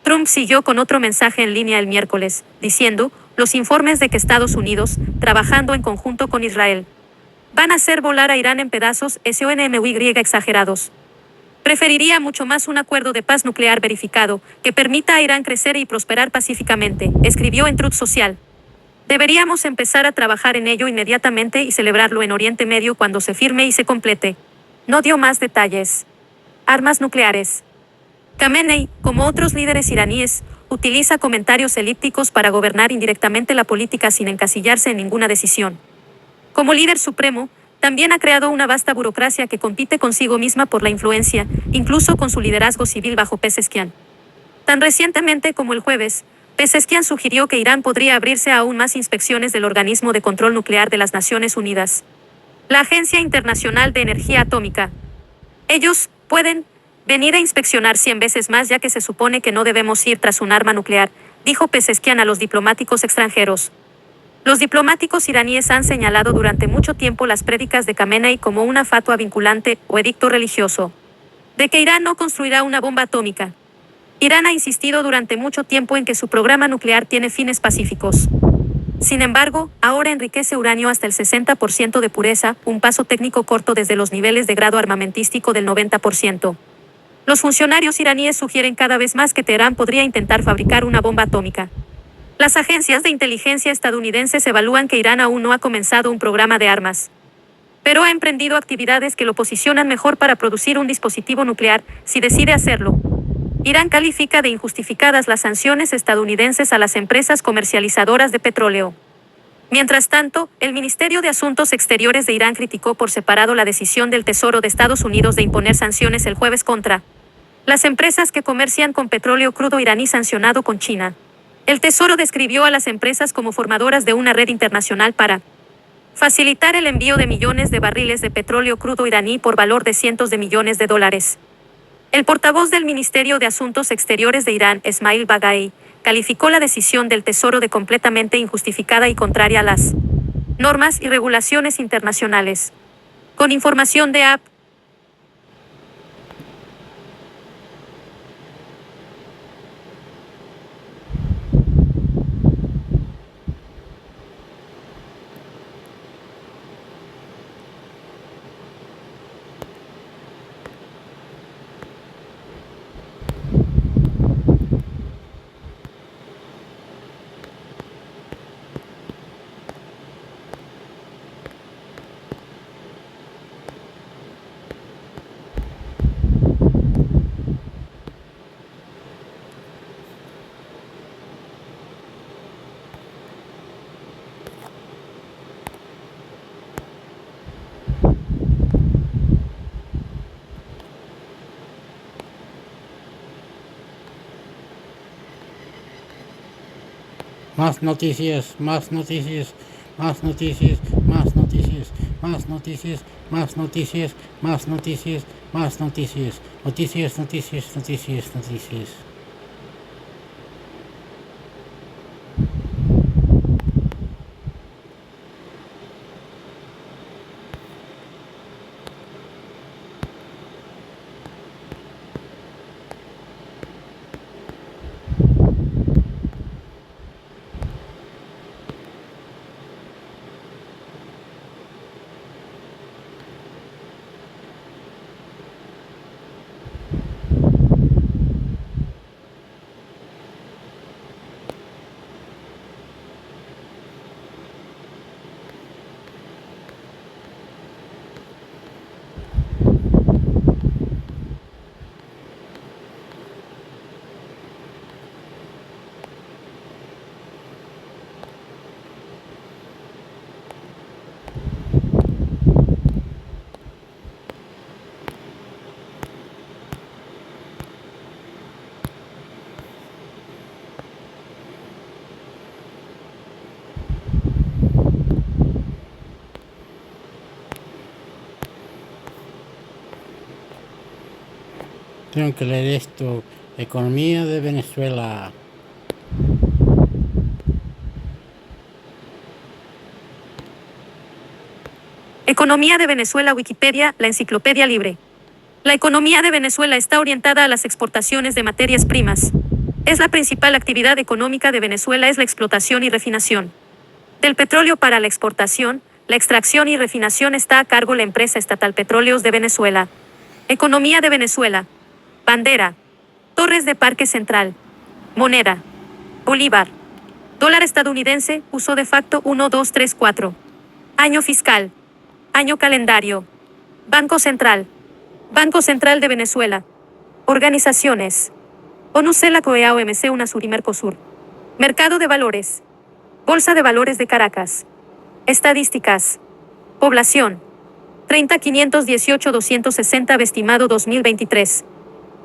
Trump siguió con otro mensaje en línea el miércoles, diciendo, los informes de que Estados Unidos, trabajando en conjunto con Israel, van a hacer volar a Irán en pedazos SONMY exagerados. Preferiría mucho más un acuerdo de paz nuclear verificado, que permita a Irán crecer y prosperar pacíficamente, escribió en Truth Social. Deberíamos empezar a trabajar en ello inmediatamente y celebrarlo en Oriente Medio cuando se firme y se complete. No dio más detalles. Armas nucleares. Khamenei, como otros líderes iraníes, utiliza comentarios elípticos para gobernar indirectamente la política sin encasillarse en ninguna decisión. Como líder supremo, también ha creado una vasta burocracia que compite consigo misma por la influencia, incluso con su liderazgo civil bajo Pezeshkian. Tan recientemente como el jueves, Pezeshkian sugirió que Irán podría abrirse a aún más inspecciones del Organismo de Control Nuclear de las Naciones Unidas, la Agencia Internacional de Energía Atómica. Ellos pueden venir a inspeccionar 100 veces más ya que se supone que no debemos ir tras un arma nuclear, dijo Pezeshkian a los diplomáticos extranjeros. Los diplomáticos iraníes han señalado durante mucho tiempo las prédicas de Khamenei como una fatua vinculante o edicto religioso, de que Irán no construirá una bomba atómica. Irán ha insistido durante mucho tiempo en que su programa nuclear tiene fines pacíficos. Sin embargo, ahora enriquece uranio hasta el 60% de pureza, un paso técnico corto desde los niveles de grado armamentístico del 90%. Los funcionarios iraníes sugieren cada vez más que Teherán podría intentar fabricar una bomba atómica. Las agencias de inteligencia estadounidenses evalúan que Irán aún no ha comenzado un programa de armas, pero ha emprendido actividades que lo posicionan mejor para producir un dispositivo nuclear, si decide hacerlo. Irán califica de injustificadas las sanciones estadounidenses a las empresas comercializadoras de petróleo. Mientras tanto, el Ministerio de Asuntos Exteriores de Irán criticó por separado la decisión del Tesoro de Estados Unidos de imponer sanciones el jueves contra las empresas que comercian con petróleo crudo iraní sancionado con China. El Tesoro describió a las empresas como formadoras de una red internacional para facilitar el envío de millones de barriles de petróleo crudo iraní por valor de cientos de millones de dólares. El portavoz del Ministerio de Asuntos Exteriores de Irán, Esmail Baghai, calificó la decisión del Tesoro de completamente injustificada y contraria a las normas y regulaciones internacionales. Con información de AP. Más noticias, más noticias, más noticias, más noticias, más noticias, más noticias, más noticias, más noticias, noticias, noticias, noticias, noticias. Tengo que leer esto. Economía de Venezuela. Economía de Venezuela. Wikipedia, la enciclopedia libre. La economía de Venezuela está orientada a las exportaciones de materias primas. Es la principal actividad económica de Venezuela es la explotación y refinación del petróleo. Para la exportación, la extracción y refinación está a cargo la empresa estatal Petróleos de Venezuela. Economía de Venezuela. Bandera. Torres de Parque Central. Moneda. Bolívar. Dólar estadounidense, uso de facto 1, 2, 3, 4. Año fiscal. Año calendario. Banco Central. Banco Central de Venezuela. Organizaciones. ONU-CELAC COEA OMC UNASUR y Mercosur. Mercado de valores. Bolsa de valores de Caracas. Estadísticas. Población. 30.518.260 estimado 2023.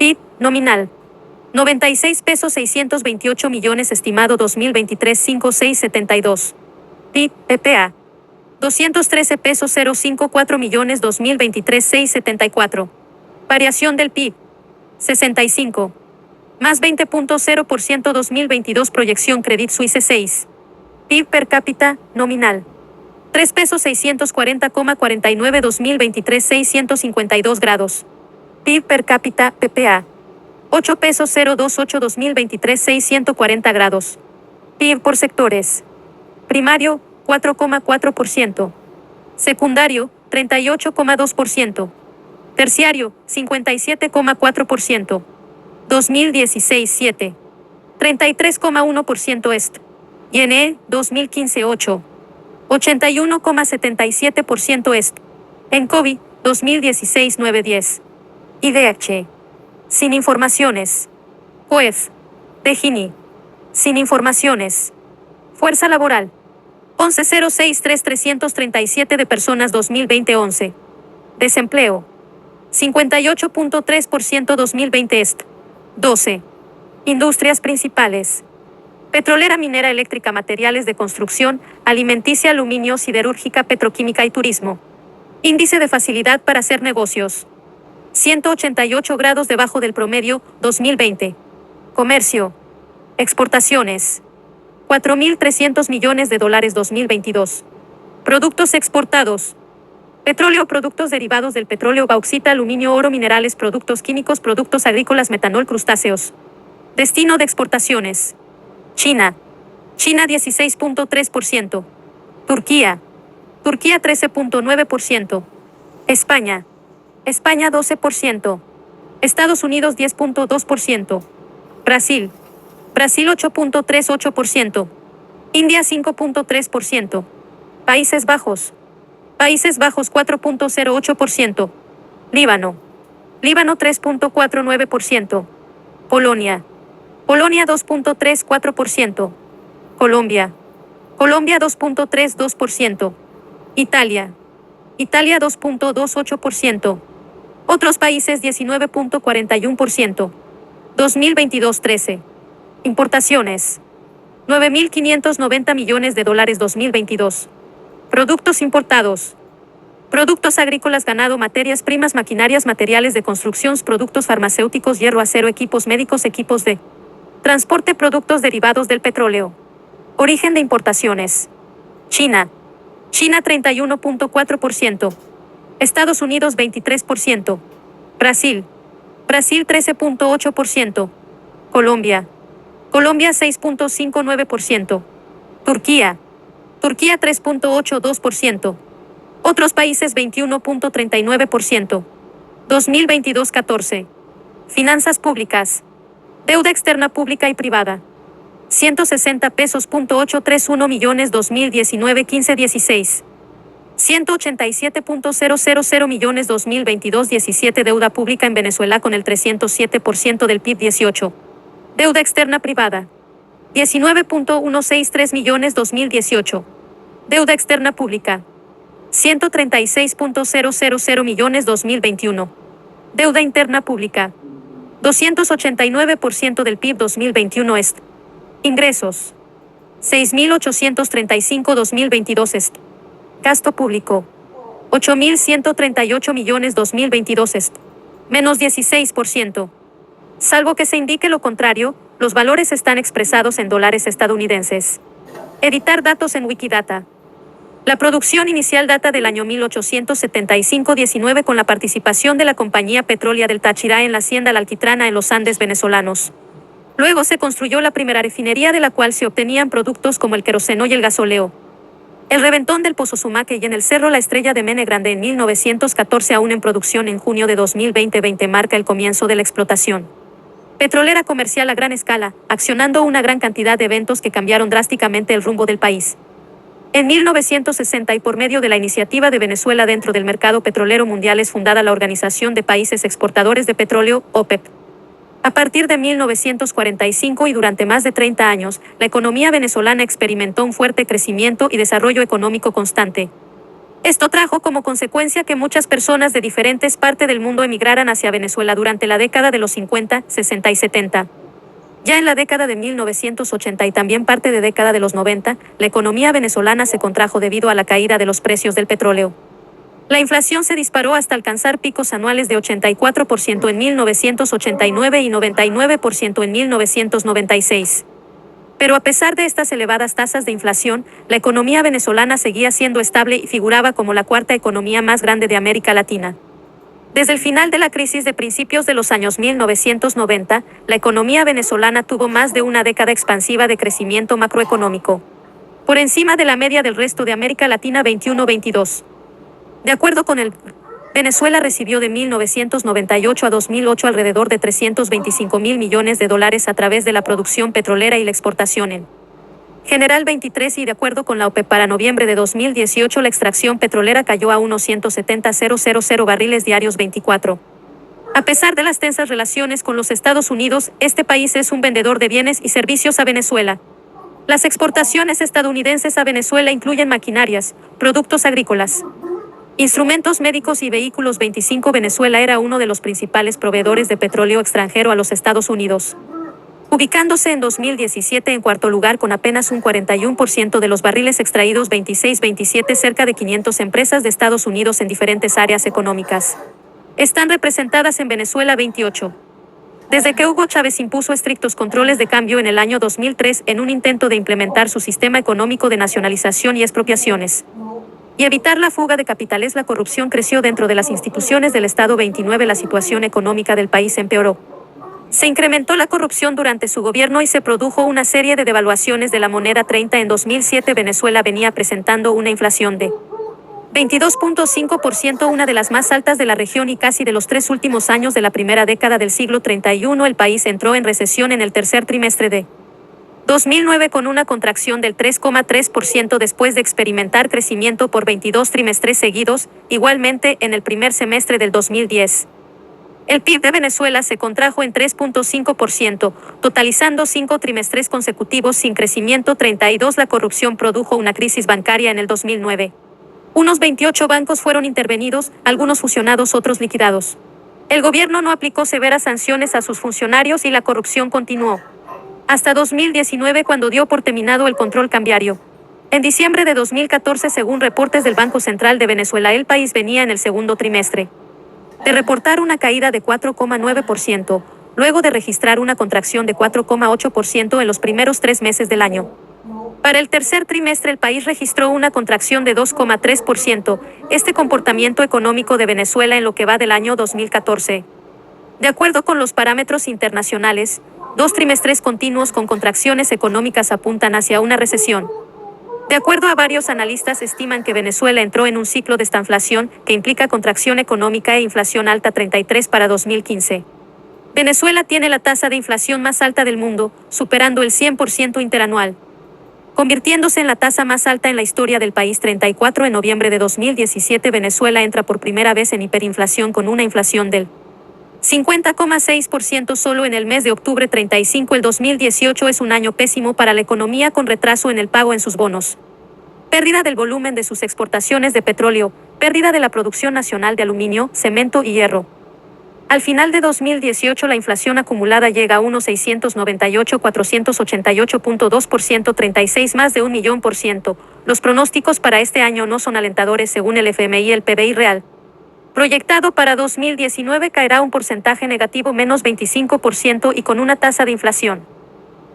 PIB nominal. 96 pesos 628 millones estimado 2023 5672. PIB PPA. 213 pesos 054 millones 2023 674. Variación del PIB. 65. Más 20.0% 2022 proyección Credit Suisse 6. PIB per cápita, nominal. 3 pesos 640,49 2023 652 grados. PIB per cápita, PPA. 8 pesos 028 2023 640 grados. PIB por sectores. Primario, 4,4%. Secundario, 38,2%. Terciario, 57,4%. 2016 7. 33,1% est. INE, 2015 8. 81,77% est. En COVID, 2016 9-10. IDH. Sin informaciones. COEF. Tegini. Sin informaciones. Fuerza laboral. 11.063.337 de personas 2020-11. Desempleo. 58.3% 2020 est. 12. Industrias principales. Petrolera, minera, eléctrica, materiales de construcción, alimenticia, aluminio, siderúrgica, petroquímica y turismo. Índice de facilidad para hacer negocios. 188 grados debajo del promedio, 2020. Comercio. Exportaciones. 4.300 millones de dólares 2022. Productos exportados. Petróleo, productos derivados del petróleo, bauxita, aluminio, oro, minerales, productos químicos, productos agrícolas, metanol, crustáceos. Destino de exportaciones. China. China 16.3%. Turquía. Turquía 13.9%. España. España 12%. Estados Unidos 10.2%. Brasil. Brasil 8.38%. India 5.3%. Países Bajos. Países Bajos 4.08%. Líbano. Líbano 3.49%. Polonia. Polonia 2.34%. Colombia. Colombia 2.32%. Italia. Italia 2.28%. Otros países 19.41%. 2022-13. Importaciones. 9.590 millones de dólares 2022. Productos importados. Productos agrícolas, ganado, materias primas, maquinarias, materiales de construcción, productos farmacéuticos, hierro, acero, equipos médicos, equipos de transporte, productos derivados del petróleo. Origen de importaciones. China. China 31.4%. Estados Unidos 23%. Brasil. Brasil 13.8%. Colombia. Colombia 6.59%. Turquía. Turquía 3.82%. Otros países 21.39%. 2022-14. Finanzas públicas. Deuda externa pública y privada. 160 pesos.831 millones 2019-15-16. 187.000 millones 2022-17. Deuda pública en Venezuela con el 307% del PIB 18. Deuda externa privada. 19.163 millones 2018. Deuda externa pública. 136.000 millones 2021. Deuda interna pública. 289% del PIB 2021 est. Ingresos. 6.835 2022 est. Gasto público. 8.138 millones 2022 est. Menos 16%. Salvo que se indique lo contrario, los valores están expresados en dólares estadounidenses. Editar datos en Wikidata. La producción inicial data del año 1875-19 con la participación de la compañía petrolera del Táchira en la hacienda La Alquitrana en los Andes venezolanos. Luego se construyó la primera refinería de la cual se obtenían productos como el queroseno y el gasóleo. El reventón del Pozo Sumaque y en el Cerro La Estrella de Mene Grande en 1914 aún en producción en junio de 2020 marca el comienzo de la explotación petrolera comercial a gran escala, accionando una gran cantidad de eventos que cambiaron drásticamente el rumbo del país. En 1960 y por medio de la iniciativa de Venezuela dentro del mercado petrolero mundial es fundada la Organización de Países Exportadores de Petróleo, OPEP. A partir de 1945 y durante más de 30 años, la economía venezolana experimentó un fuerte crecimiento y desarrollo económico constante. Esto trajo como consecuencia que muchas personas de diferentes partes del mundo emigraran hacia Venezuela durante la década de los 50, 60 y 70. Ya en la década de 1980 y también parte de década de los 90, la economía venezolana se contrajo debido a la caída de los precios del petróleo. La inflación se disparó hasta alcanzar picos anuales de 84% en 1989 y 99% en 1996. Pero a pesar de estas elevadas tasas de inflación, la economía venezolana seguía siendo estable y figuraba como la cuarta economía más grande de América Latina. Desde el final de la crisis de principios de los años 1990, la economía venezolana tuvo más de una década expansiva de crecimiento macroeconómico, por encima de la media del resto de América Latina 21-22. De acuerdo con el Venezuela recibió de 1998 a 2008 alrededor de 325.000 millones de dólares a través de la producción petrolera y la exportación en general 23 y de acuerdo con la OPEP para noviembre de 2018 la extracción petrolera cayó a unos 170.000 barriles diarios 24. A pesar de las tensas relaciones con los Estados Unidos, este país es un vendedor de bienes y servicios a Venezuela. Las exportaciones estadounidenses a Venezuela incluyen maquinarias, productos agrícolas, instrumentos médicos y vehículos. 25 Venezuela era uno de los principales proveedores de petróleo extranjero a los Estados Unidos, ubicándose en 2017 en cuarto lugar con apenas un 41% de los barriles extraídos. 26-27 Cerca de 500 empresas de Estados Unidos en diferentes áreas económicas están representadas en Venezuela. 28. Desde que Hugo Chávez impuso estrictos controles de cambio en el año 2003 en un intento de implementar su sistema económico de nacionalización y expropiaciones y evitar la fuga de capitales, la corrupción creció dentro de las instituciones del Estado. 29 La situación económica del país empeoró. Se incrementó la corrupción durante su gobierno y se produjo una serie de devaluaciones de la moneda. 30 En 2007 Venezuela venía presentando una inflación de 22.5%, una de las más altas de la región y casi de los 3 últimos años de la primera década del siglo XXI. El país entró en recesión en el tercer trimestre de 2009 con una contracción del 3,3% después de experimentar crecimiento por 22 trimestres seguidos. Igualmente, en el primer semestre del 2010, el PIB de Venezuela se contrajo en 3.5%, totalizando 5 trimestres consecutivos sin crecimiento. 32 La corrupción produjo una crisis bancaria en el 2009. Unos 28 bancos fueron intervenidos, algunos fusionados, otros liquidados. El gobierno no aplicó severas sanciones a sus funcionarios y la corrupción continuó hasta 2019, cuando dio por terminado el control cambiario. En diciembre de 2014, según reportes del Banco Central de Venezuela, el país venía en el segundo trimestre de reportar una caída de 4,9%, luego de registrar una contracción de 4,8% en los primeros 3 meses del año. Para el tercer trimestre el país registró una contracción de 2,3%. Este comportamiento económico de Venezuela en lo que va del año 2014. De acuerdo con los parámetros internacionales, 2 trimestres continuos con contracciones económicas apuntan hacia una recesión. De acuerdo a varios analistas, estiman que Venezuela entró en un ciclo de estanflación que implica contracción económica e inflación alta. 33 Para 2015. Venezuela tiene la tasa de inflación más alta del mundo, superando el 100% interanual, convirtiéndose en la tasa más alta en la historia del país. 34 En noviembre de 2017 Venezuela entra por primera vez en hiperinflación con una inflación del 50,6% solo en el mes de octubre. 35 El 2018 es un año pésimo para la economía, con retraso en el pago en sus bonos, pérdida del volumen de sus exportaciones de petróleo, pérdida de la producción nacional de aluminio, cemento y hierro. Al final de 2018 la inflación acumulada llega a unos 488.2%, 36 más de 1.000.000%. Los pronósticos para este año no son alentadores según el FMI. El PBI real proyectado para 2019 caerá un porcentaje negativo, menos 25%, y con una tasa de inflación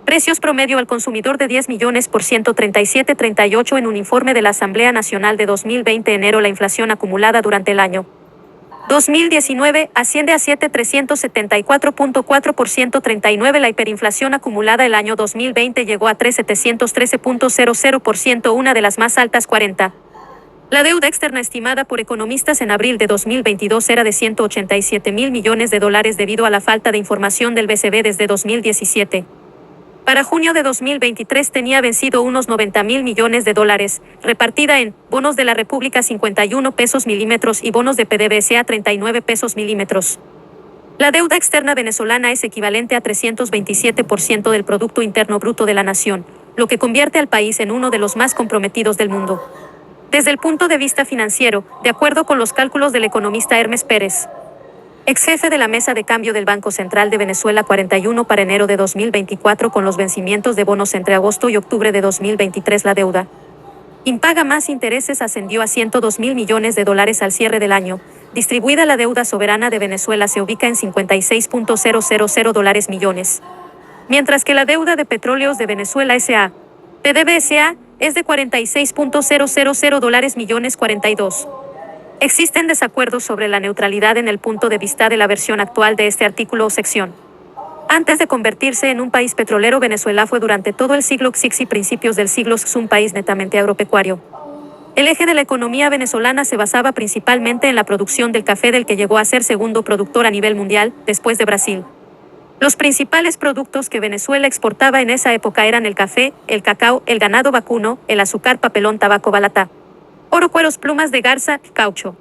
precios promedio al consumidor de 10 millones por 137,38 en un informe de la Asamblea Nacional de 2020. Enero la inflación acumulada durante el año 2019 asciende a 7,374,4%. 39 La hiperinflación acumulada el año 2020 llegó a 3,713,00%, una de las más altas. 40 La deuda externa estimada por economistas en abril de 2022 era de 187.000 millones de dólares debido a la falta de información del BCB desde 2017. Para junio de 2023 tenía vencido unos 90.000 millones de dólares, repartida en bonos de la República 51 pesos milímetros y bonos de PDVSA 39 pesos milímetros. La deuda externa venezolana es equivalente a 327% del Producto Interno Bruto de la nación, lo que convierte al país en uno de los más comprometidos del mundo desde el punto de vista financiero, de acuerdo con los cálculos del economista Hermes Pérez, ex jefe de la mesa de cambio del Banco Central de Venezuela. 41 Para enero de 2024, con los vencimientos de bonos entre agosto y octubre de 2023, la deuda impaga más intereses ascendió a 102.000 millones de dólares al cierre del año. Distribuida, la deuda soberana de Venezuela se ubica en 56.000 dólares millones, mientras que la deuda de Petróleos de Venezuela S.A. PDVSA es de 46.000 dólares millones. 42. Existen desacuerdos sobre la neutralidad en el punto de vista de la versión actual de este artículo o sección. Antes de convertirse en un país petrolero, Venezuela fue durante todo el siglo XX y principios del siglo XX un país netamente agropecuario. El eje de la economía venezolana se basaba principalmente en la producción del café, del que llegó a ser segundo productor a nivel mundial, después de Brasil. Los principales productos que Venezuela exportaba en esa época eran el café, el cacao, el ganado vacuno, el azúcar, papelón, tabaco, balata, oro, cueros, plumas de garza, caucho,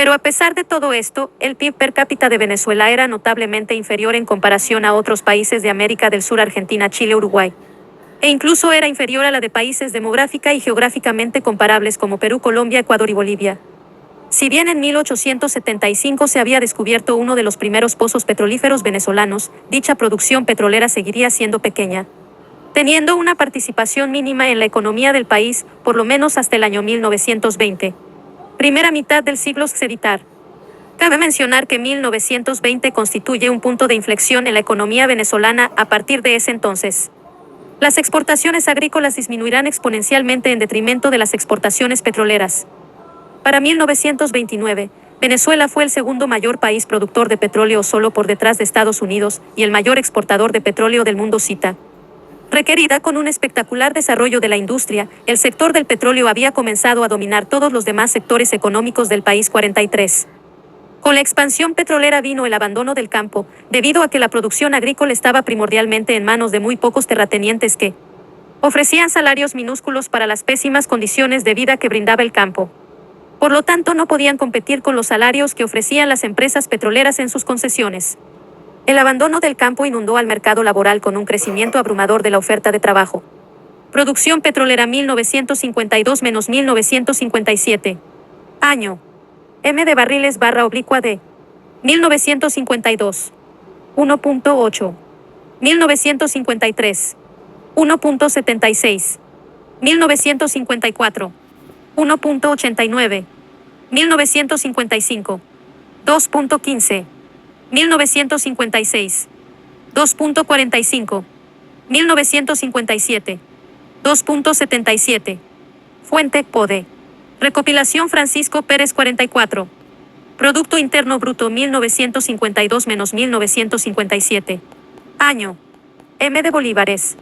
Pero a pesar de todo esto, el PIB per cápita de Venezuela era notablemente inferior en comparación a otros países de América del Sur, Argentina, Chile, Uruguay. E incluso era inferior a la de países demográfica y geográficamente comparables como Perú, Colombia, Ecuador y Bolivia. Si bien en 1875 se había descubierto uno de los primeros pozos petrolíferos venezolanos, dicha producción petrolera seguiría siendo pequeña, teniendo una participación mínima en la economía del país, por lo menos hasta el año 1920. Primera mitad del siglo seditar. Cabe mencionar que 1920 constituye un punto de inflexión en la economía venezolana a partir de ese entonces. Las exportaciones agrícolas disminuirán exponencialmente en detrimento de las exportaciones petroleras. Para 1929, Venezuela fue el segundo mayor país productor de petróleo solo por detrás de Estados Unidos y el mayor exportador de petróleo del mundo cita. Requerida con un espectacular desarrollo de la industria, el sector del petróleo había comenzado a dominar todos los demás sectores económicos del país 43. Con la expansión petrolera vino el abandono del campo, debido a que la producción agrícola estaba primordialmente en manos de muy pocos terratenientes que ofrecían salarios minúsculos para las pésimas condiciones de vida que brindaba el campo. Por lo tanto, no podían competir con los salarios que ofrecían las empresas petroleras en sus concesiones. El abandono del campo inundó al mercado laboral con un crecimiento abrumador de la oferta de trabajo. Producción petrolera 1952-1957. Año. M de barriles / de 1952. 1.8. 1953. 1.76. 1954. 1.89. 1955. 2.15. 1956. 2.45. 1957. 2.77. Fuente, PODE. Recopilación Francisco Pérez 44. Producto Interno Bruto 1952-1957. Año. M de bolívares.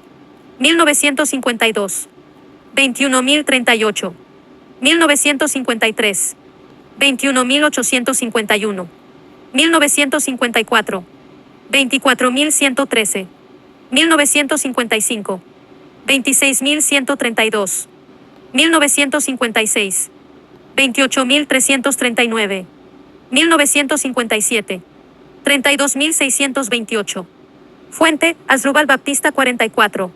1952. 21.038. 1953. 21.851. 1954. 24.113. 1955. 26.132. 1956. 28.339. 1957. 32.628. Fuente, Asdrúbal Baptista 44.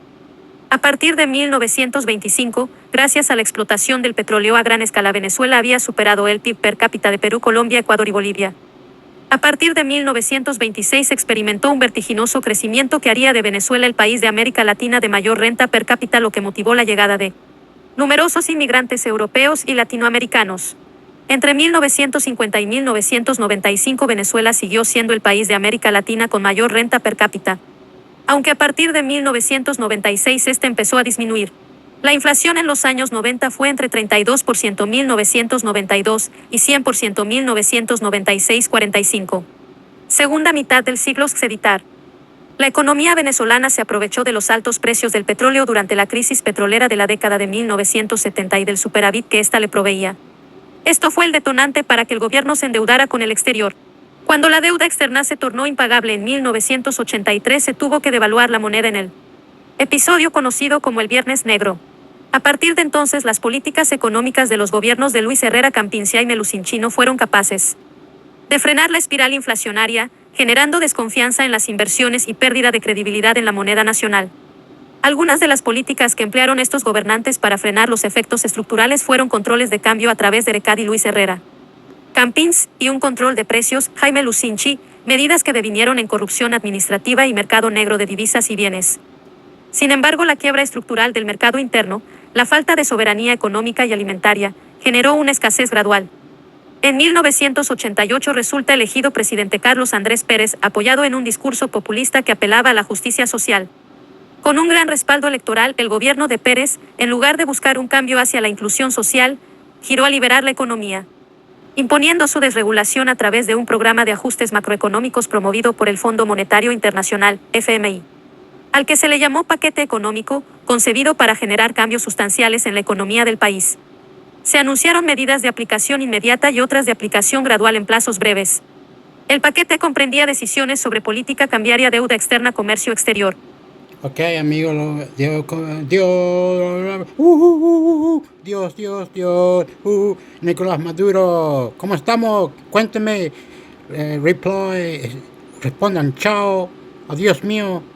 A partir de 1925, gracias a la explotación del petróleo a gran escala, Venezuela había superado el PIB per cápita de Perú, Colombia, Ecuador y Bolivia. A partir de 1926 experimentó un vertiginoso crecimiento que haría de Venezuela el país de América Latina de mayor renta per cápita, lo que motivó la llegada de numerosos inmigrantes europeos y latinoamericanos. Entre 1950 y 1995 Venezuela siguió siendo el país de América Latina con mayor renta per cápita, aunque a partir de 1996 este empezó a disminuir. La inflación en los años 90 fue entre 32% 1992 y 100% 1996-45. Segunda mitad del siglo seditar. La economía venezolana se aprovechó de los altos precios del petróleo durante la crisis petrolera de la década de 1970 y del superávit que ésta le proveía. Esto fue el detonante para que el gobierno se endeudara con el exterior. Cuando la deuda externa se tornó impagable en 1983 se tuvo que devaluar la moneda en el episodio conocido como el Viernes Negro. A partir de entonces las políticas económicas de los gobiernos de Luis Herrera Campins y Jaime Lucinchi no fueron capaces de frenar la espiral inflacionaria, generando desconfianza en las inversiones y pérdida de credibilidad en la moneda nacional. Algunas de las políticas que emplearon estos gobernantes para frenar los efectos estructurales fueron controles de cambio a través de Recad y Luis Herrera Campins, y un control de precios, Jaime Lucinchi, medidas que devinieron en corrupción administrativa y mercado negro de divisas y bienes. Sin embargo, la quiebra estructural del mercado interno, la falta de soberanía económica y alimentaria, generó una escasez gradual. En 1988 resulta elegido presidente Carlos Andrés Pérez, apoyado en un discurso populista que apelaba a la justicia social. Con un gran respaldo electoral, el gobierno de Pérez, en lugar de buscar un cambio hacia la inclusión social, giró a liberar la economía, imponiendo su desregulación a través de un programa de ajustes macroeconómicos promovido por el Fondo Monetario Internacional, FMI, al que se le llamó paquete económico, concebido para generar cambios sustanciales en la economía del país. Se anunciaron medidas de aplicación inmediata y otras de aplicación gradual en plazos breves. El paquete comprendía decisiones sobre política cambiaria, deuda externa, comercio exterior, Ok, amigo, Dios, Nicolás Maduro, ¿cómo estamos? Cuénteme, respondan, chao, adiós mío.